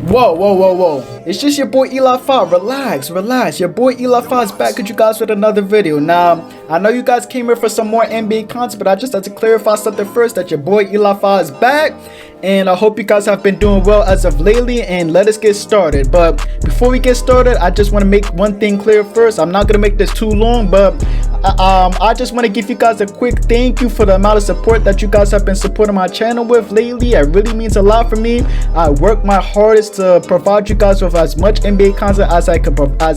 Whoa, whoa, whoa, whoa. It's just your boy Eli Fa. Relax, relax. Your boy Eli Fa is back with you guys with another video. Now, I know you guys came here for some more NBA content, but I just had to clarify something first, that your boy Eli Fa is back. And I hope you guys have been doing well as of lately, and let us get started. But before we get started, I just want to make one thing clear first. I'm not going to make this too long, but I just want to give you guys a quick thank you for the amount of support that you guys have been supporting my channel with lately. It really means a lot for me. I work my hardest to provide you guys with as much NBA content as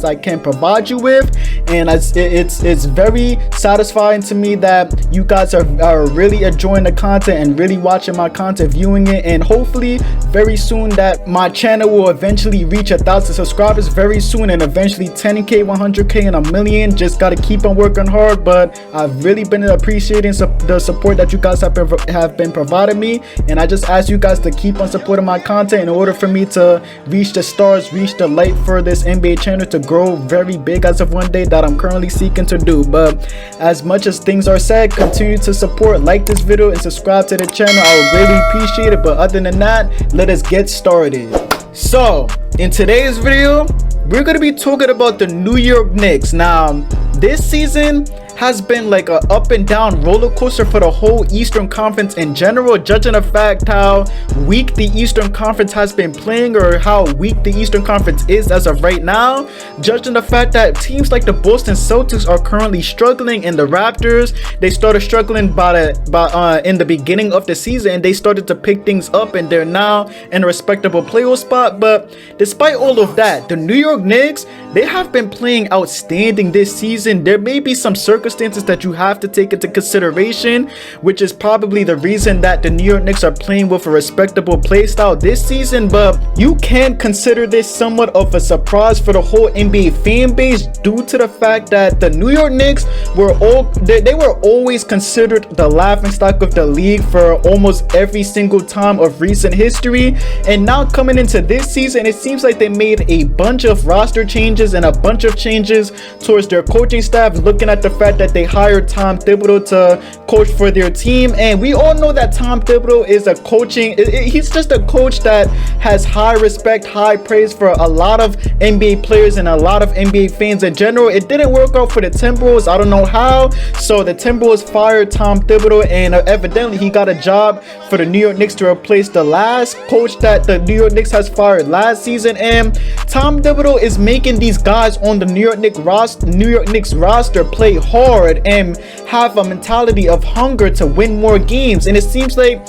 I can provide you with, and it's very satisfying to me that you guys are really enjoying the content and really watching my content, viewing it. And hopefully very soon that my channel will eventually reach 1,000 subscribers very soon, and eventually 10k, 100k, and 1 million. Just gotta keep on working hard, but I've really been appreciating the support that you guys have been providing me, and I just ask you guys to keep on supporting my content in order for me to reach the stars, reach the light for this NBA channel to grow very big as of one day, that I'm currently seeking to do. But as much as things are said, continue to support, like this video, and subscribe to the channel. I would really appreciate it. But other than that, let us get started. So in today's video, we're going to be talking about the New York Knicks. Now, this season has been like a up and down roller coaster for the whole Eastern Conference in general, judging the fact how weak the Eastern Conference has been playing, or how weak the Eastern Conference is as of right now, judging the fact that teams like the Boston Celtics are currently struggling, and the Raptors, they started struggling in the beginning of the season, and they started to pick things up, and they're now in a respectable playoff spot. But despite all of that, the New York Knicks, they have been playing outstanding this season. There may be some circumstances that you have to take into consideration, which is probably the reason that the New York Knicks are playing with a respectable play style this season. But you can consider this somewhat of a surprise for the whole NBA fan base, due to the fact that the New York Knicks were always considered the laughingstock of the league for almost every single time of recent history. And now coming into this season, it seems like they made a bunch of roster changes and a bunch of changes towards their coaching staff, looking at the fact that they hired Tom Thibodeau to coach for their team. And we all know that Tom Thibodeau is he's just a coach that has high respect, high praise for a lot of NBA players and a lot of NBA fans in general. It didn't work out for the Timberwolves. I don't know how. So the Timberwolves fired Tom Thibodeau, and evidently he got a job for the New York Knicks to replace the last coach that the New York Knicks has fired last season. And Tom Thibodeau is making these guys on the New York Knicks roster play hard and have a mentality of hunger to win more games. And it seems like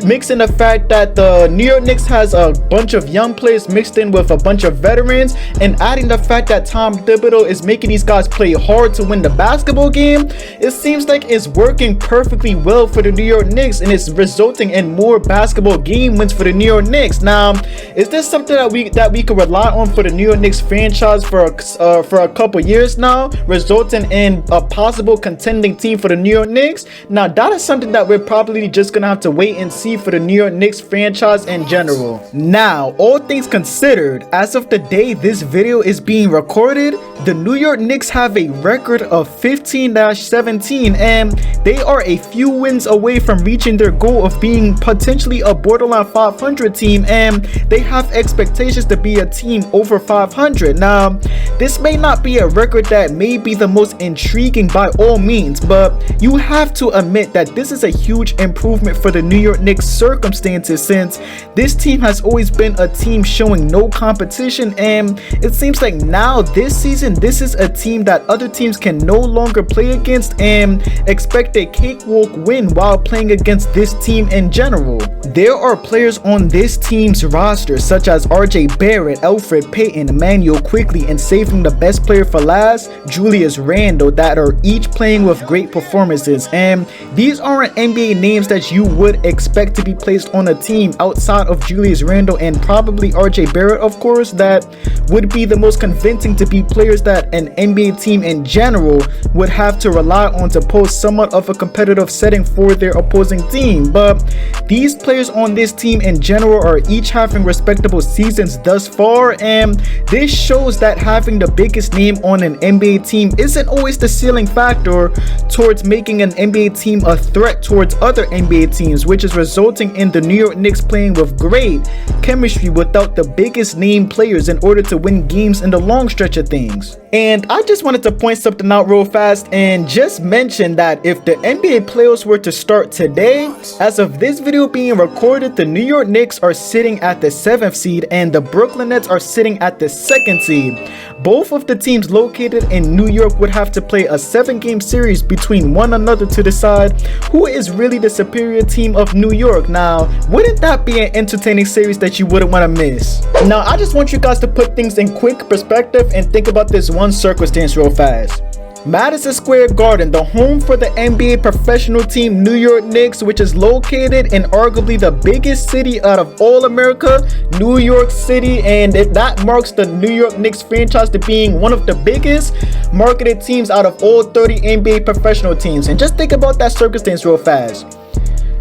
mixing the fact that the New York Knicks has a bunch of young players mixed in with a bunch of veterans, and adding the fact that Tom Thibodeau is making these guys play hard to win the basketball game, it seems like it's working perfectly well for the New York Knicks, and it's resulting in more basketball game wins for the New York Knicks. Now, is this something that we can rely on for the New York Knicks franchise for a couple years now, resulting in a possible contending team for the New York Knicks? Now, that is something that we're probably just gonna have to wait and see for the New York Knicks franchise in general. Now, all things considered, as of the day this video is being recorded, the New York Knicks have a record of 15-17, and they are a few wins away from reaching their goal of being potentially a borderline 500 team, and they have expectations to be a team over 500. Now, this may not be a record that may be the most intriguing by all means, but you have to admit that this is a huge improvement for the New York Knicks circumstances, since this team has always been a team showing no competition, and it seems like now this season, this is a team that other teams can no longer play against and expect a cakewalk win while playing against this team in general. There are players on this team's roster such as RJ Barrett, Alfred Payton, Emmanuel Quickley, and saving the best player for last, Julius Randle, that are each playing with great performances. And these aren't NBA names that you would expect to be placed on a team outside of Julius Randle and probably RJ Barrett, of course, that would be the most convincing to be players that an NBA team in general would have to rely on to pose somewhat of a competitive setting for their opposing team. But these players on this team in general are each having respectable seasons thus far, and this shows that that having the biggest name on an NBA team isn't always the ceiling factor towards making an NBA team a threat towards other NBA teams, which is resulting in the New York Knicks playing with great chemistry without the biggest name players in order to win games in the long stretch of things. And I just wanted to point something out real fast and just mention that if the NBA playoffs were to start today, as of this video being recorded, the New York Knicks are sitting at the 7th seed and the Brooklyn Nets are sitting at the 2nd seed. Both of the teams located in New York would have to play a 7-game series between one another to decide who is really the superior team of New York. Now, wouldn't that be an entertaining series that you wouldn't want to miss? Now, I just want you guys to put things in quick perspective and think about this one circumstance real fast. Madison Square Garden, the home for the NBA professional team New York Knicks, which is located in arguably the biggest city out of all America, New York City, and that marks the New York Knicks franchise to being one of the biggest marketed teams out of all 30 NBA professional teams. And just think about that circumstance real fast.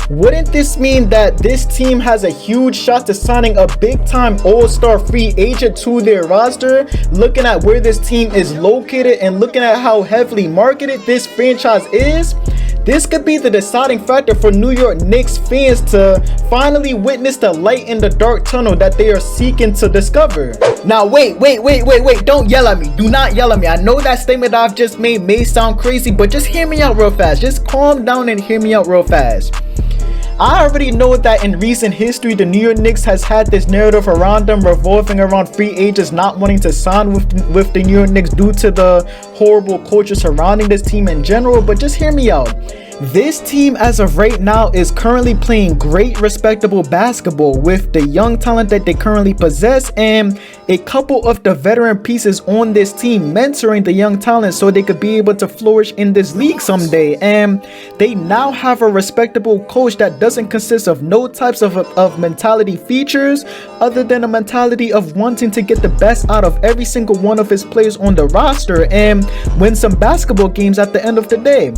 Wouldn't this mean that this team has a huge shot to signing a big-time all-star free agent to their roster? Looking at where this team is located and looking at how heavily marketed this franchise is, this could be the deciding factor for New York Knicks fans to finally witness the light in the dark tunnel that they are seeking to discover. Now wait, don't yell at me. Do not yell at me. I know that statement that I've just made may sound crazy, but just hear me out real fast. Just calm down and hear me out real fast. I already know that in recent history, the New York Knicks has had this narrative around them revolving around free agents not wanting to sign with the New York Knicks due to the horrible culture surrounding this team in general, but just hear me out. This team as of right now is currently playing great respectable basketball with the young talent that they currently possess and a couple of the veteran pieces on this team mentoring the young talent so they could be able to flourish in this league someday. And they now have a respectable coach that doesn't consist of no types of mentality features other than a mentality of wanting to get the best out of every single one of his players on the roster and win some basketball games at the end of the day.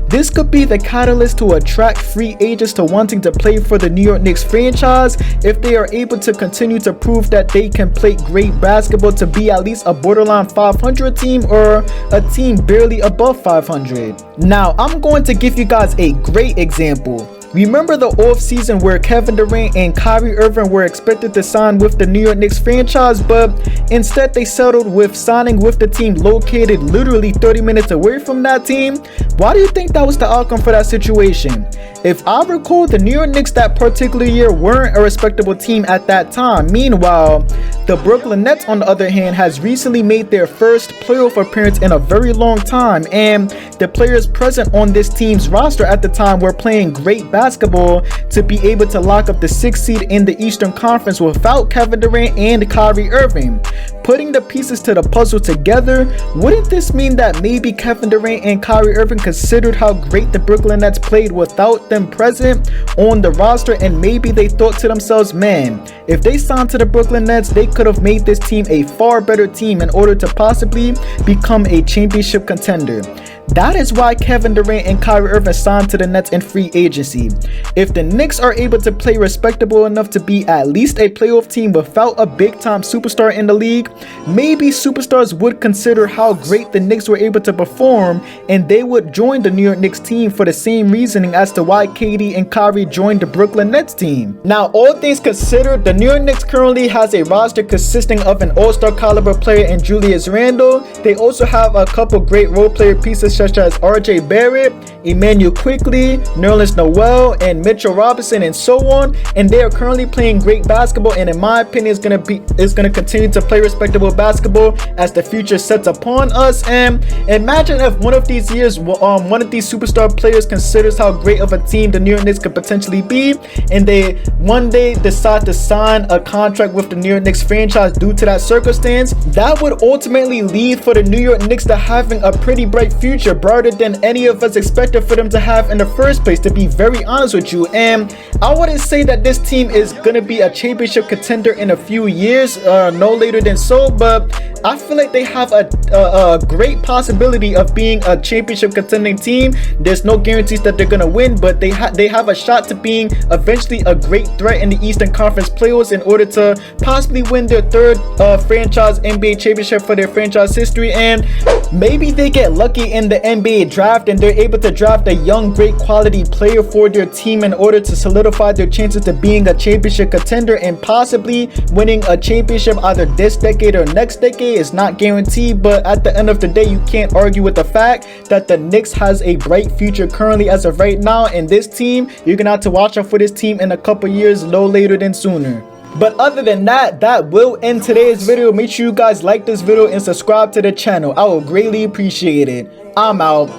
This could be the catalyst to attract free agents to wanting to play for the New York Knicks franchise if they are able to continue to prove that they can play great basketball to be at least a borderline 500 team or a team barely above 500. Now, I'm going to give you guys a great example. Remember the offseason where Kevin Durant and Kyrie Irving were expected to sign with the New York Knicks franchise, but instead they settled with signing with the team located literally 30 minutes away from that team? Why do you think that was the outcome for that situation? If I recall, the New York Knicks that particular year weren't a respectable team at that time. Meanwhile, the Brooklyn Nets, on the other hand, has recently made their first playoff appearance in a very long time, and the players present on this team's roster at the time were playing great basketball to be able to lock up the 6th seed in the Eastern Conference without Kevin Durant and Kyrie Irving. Putting the pieces to the puzzle together, wouldn't this mean that maybe Kevin Durant and Kyrie Irving considered how great the Brooklyn Nets played without them present on the roster, and maybe they thought to themselves, man, if they signed to the Brooklyn Nets, they could have made this team a far better team in order to possibly become a championship contender. That is why Kevin Durant and Kyrie Irving signed to the Nets in free agency. If the Knicks are able to play respectable enough to be at least a playoff team without a big-time superstar in the league, maybe superstars would consider how great the Knicks were able to perform, and they would join the New York Knicks team for the same reasoning as to why KD and Kyrie joined the Brooklyn Nets team. Now, all things considered, the New York Knicks currently has a roster consisting of an all-star caliber player in Julius Randle. They also have a couple great role player pieces such as RJ Barrett, Emmanuel Quickley, Nerlens Noel, and Mitchell Robinson, and so on. And they are currently playing great basketball, and in my opinion is going to continue to play respectable basketball as the future sets upon us. And imagine if one of these years one of these superstar players considers how great of a team the New York Knicks could potentially be, and they one day decide to sign a contract with the New York Knicks franchise due to that circumstance. That would ultimately lead for the New York Knicks to having a pretty bright future, brighter than any of us expected expected for them to have in the first place, to be very honest with you. And I wouldn't say that this team is gonna be a championship contender in a few years, no later than so, but I feel like they have a great possibility of being a championship contending team. There's no guarantees that they're gonna win, but they have a shot to being eventually a great threat in the Eastern Conference playoffs in order to possibly win their third franchise NBA championship for their franchise history. And maybe they get lucky in the NBA draft and they're able to draft a young, great quality player for their team in order to solidify their chances to being a championship contender and possibly winning a championship either this decade or next decade. It's not guaranteed, but at the end of the day, you can't argue with the fact that the Knicks has a bright future currently as of right now, and this team, you're gonna have to watch out for this team in a couple years, no later than sooner. But other than that, that will end today's video. Make sure you guys like this video and subscribe to the channel. I will greatly appreciate it. I'm out.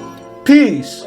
Peace.